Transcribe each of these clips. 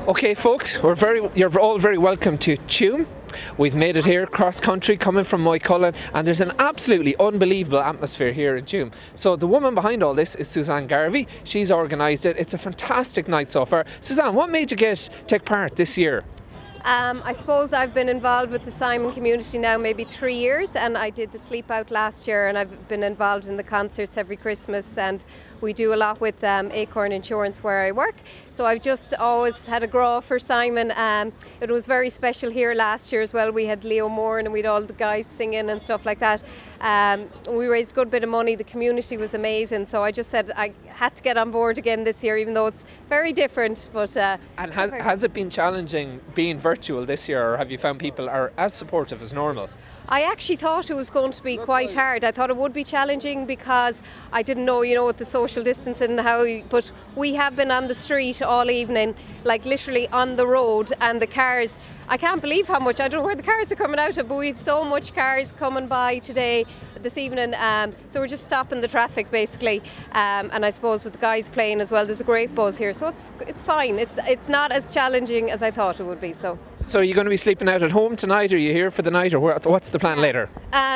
Okay, folks, you're all very welcome to Tuam. We've made it here, cross country, coming from Moycullen, and there's an absolutely unbelievable atmosphere here in Tuam. So the woman behind all this is Suzanne Garvey. She's organised it. It's a fantastic night so far. Suzanne, what made you take part this year? I suppose I've been involved with the Simon community now maybe 3 years, and I did the sleep out last year, and I've been involved in the concerts every Christmas, and we do a lot with Acorn Insurance where I work. So I've just always had a grow for Simon. It was very special here last year as well. We had Leo Moore and we had all the guys singing and stuff like that. We raised a good bit of money. The community was amazing, so I just said I had to get on board again this year, even though it's very different. But and has it been challenging being virtual this year, or have you found people are as supportive as normal? I actually thought it was going to be quite hard. I thought it would be challenging because I didn't know, with the social distancing and but we have been on the street all evening, like literally on the road, and the cars, I can't believe how much, I don't know where the cars are coming out of, but we have so much cars coming by this evening, so we're just stopping the traffic basically, and I suppose with the guys playing as well, there's a great buzz here, so it's fine. It's not as challenging as I thought it would be. So are you going to be sleeping out at home tonight? Are you here for the night, or what's the plan later?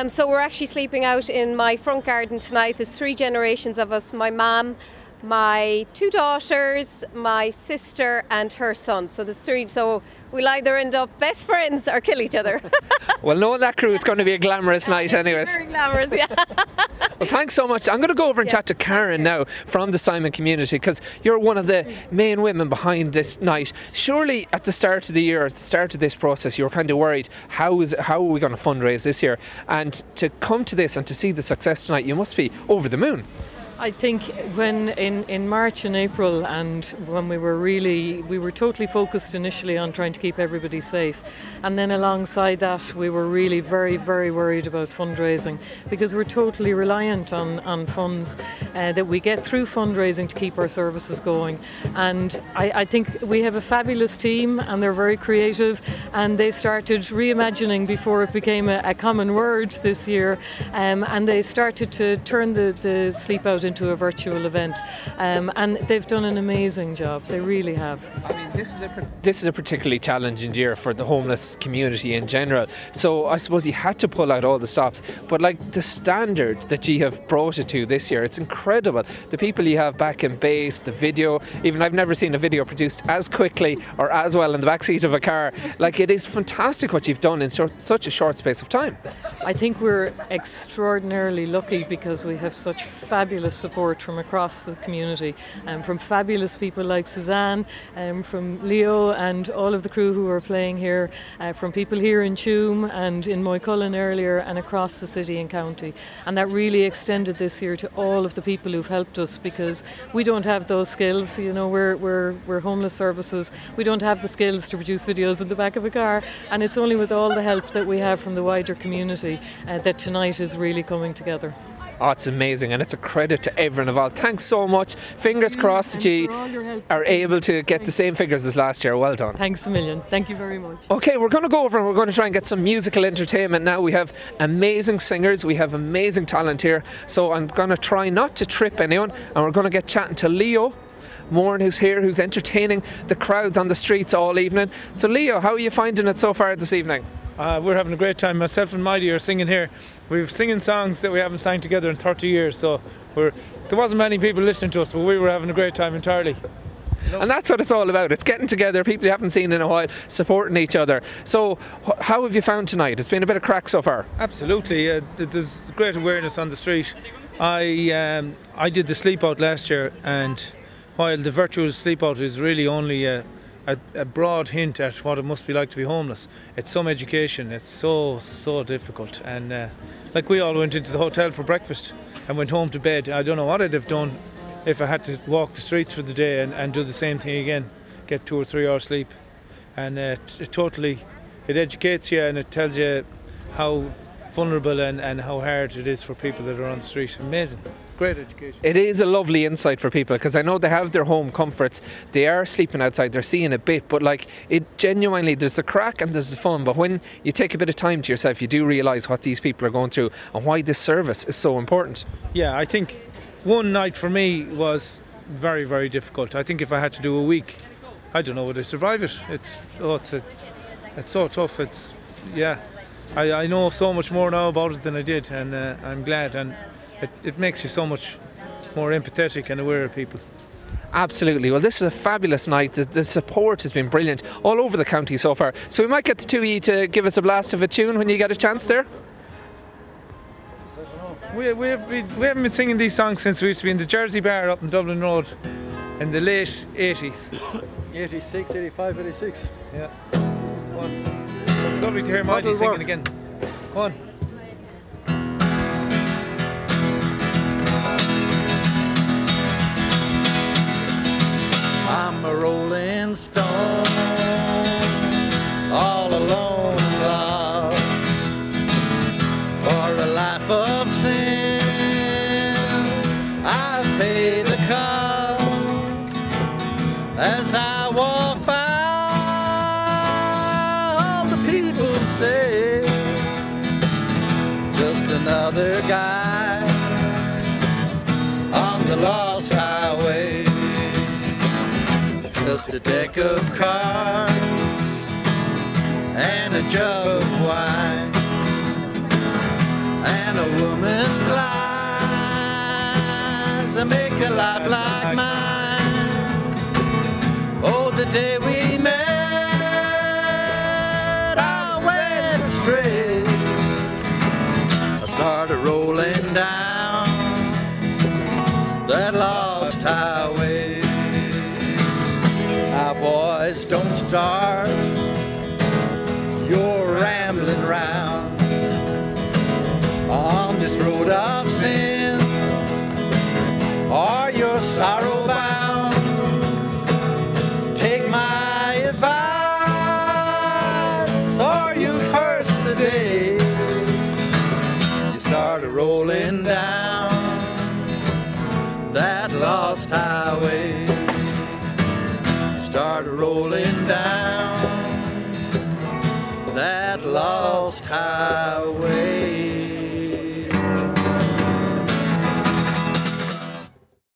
So we're actually sleeping out in my front garden tonight. There's 3 generations of us: my mum, my 2 daughters, my sister and her son. So there's 3, so we'll either end up best friends or kill each other. Well, knowing that crew, it's going to be a glamorous night anyways. Very glamorous, yeah. Well, thanks so much. I'm going to go over and chat to Karen now from the Simon community, because you're one of the main women behind this night. Surely at the start of the year, at the start of this process, you were kind of worried, how are we going to fundraise this year? And to come to this and to see the success tonight, you must be over the moon. I think when in March and April, and when we were totally focused initially on trying to keep everybody safe, and then alongside that we were really very, very worried about fundraising, because we're totally reliant on funds that we get through fundraising to keep our services going. And I think we have a fabulous team, and they're very creative, and they started reimagining before it became a common word this year, and they started to turn the sleep out into a virtual event, and they've done an amazing job. They really have. I mean, this is a particularly challenging year for the homeless community in general, so I suppose you had to pull out all the stops, but like the standard that you have brought it to this year, it's incredible. The people you have back in base, the video, even I've never seen a video produced as quickly or as well in the backseat of a car. Like, it is fantastic what you've done in such a short space of time. I think we're extraordinarily lucky because we have such fabulous support from across the community, and from fabulous people like Suzanne, from Leo and all of the crew who are playing here, from people here in Tuam and in Moycullen earlier, and across the city and county. And that really extended this year to all of the people who've helped us, because we don't have those skills. We're homeless services. We don't have the skills to produce videos in the back of a car, and it's only with all the help that we have from the wider community that tonight is really coming together. Oh, it's amazing, and it's a credit to everyone involved. Thanks so much. Fingers crossed that you are able to get the same figures as last year. Well done. Thanks a million. Thank you very much. Okay, we're going to go over and we're going to try and get some musical entertainment now. We have amazing singers, we have amazing talent here, so I'm going to try not to trip anyone, and we're going to get chatting to Leo Moore, who's here, who's entertaining the crowds on the streets all evening. So Leo, how are you finding it so far this evening? We're having a great time. Myself and Mighty are singing here. We're singing songs that we haven't sang together in 30 years, so there wasn't many people listening to us, but we were having a great time entirely. And that's what it's all about. It's getting together, people you haven't seen in a while, supporting each other. So how have you found tonight? It's been a bit of crack so far. Absolutely. There's great awareness on the street. I did the sleep out last year, and while the virtual sleep out is really only a broad hint at what it must be like to be homeless, it's some education. It's so difficult, and like, we all went into the hotel for breakfast and went home to bed. I don't know what I'd have done if I had to walk the streets for the day and do the same thing again, get 2 or 3 hours sleep. And it educates you, and it tells you how vulnerable and how hard it is for people that are on the street. Amazing. Great education. It is a lovely insight for people, because I know they have their home comforts, they are sleeping outside, they're seeing a bit, but like, it genuinely, there's the crack and there's the fun, but when you take a bit of time to yourself, you do realise what these people are going through and why this service is so important. Yeah, I think one night for me was very, very difficult. I think if I had to do a week, I don't know would I survive it. It's so tough. I know so much more now about it than I did, and I'm glad, and it makes you so much more empathetic and aware of people. Absolutely. Well, this is a fabulous night. The support has been brilliant all over the county so far. So we might get the two of you to give us a blast of a tune when you get a chance there. We haven't been singing these songs since we used to be in the Jersey Bar up in Dublin Road in the late 80s. 86, 85, 86. Yeah. Go on. It's lovely to hear Margie singing again. Go on. I'm a rolling stone, all alone and lost, for a life of sin. I've paid the cost as I walk by. All the people say, just another guy on the lost highway. Just a deck of cards and a jug of wine and a woman's lies that make a life like mine. Oh, the day we met, I went astray. I started rolling down that lost highway. Now, boys, don't start your rambling round on this road of sin, or you're sorrow bound. Take my advice, or you curse the day you started rolling down that lost highway. Started rolling down that lost highway.